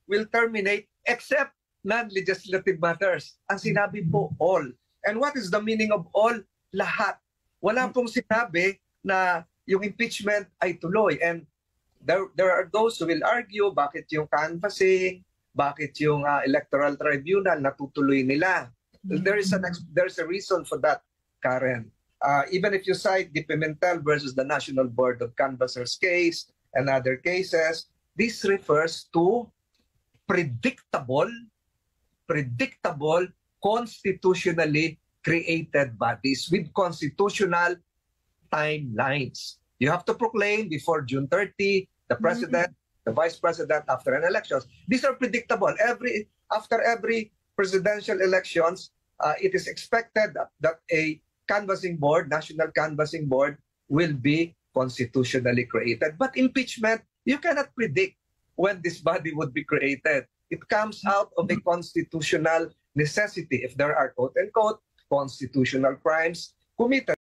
will terminate except non-legislative matters. Ang sinabi po all. And what is the meaning of all? Lahat. Wala pong sinabi na yung impeachment ay tuloy. And there are those who will argue bakit yung canvassing, bakit yung electoral tribunal natutuloy nila. There's a reason for that, Karen. Even if you cite the Pimentel versus the National Board of Canvassers case and other cases, this refers to predictable, constitutionally created bodies with constitutional timelines. You have to proclaim before June 30, the president, the vice president after an election. These are predictable. After every presidential elections, it is expected that a canvassing board, national canvassing board, will be constitutionally created. But impeachment, you cannot predict when this body would be created. It comes out of a constitutional necessity if there are quote-unquote constitutional crimes committed.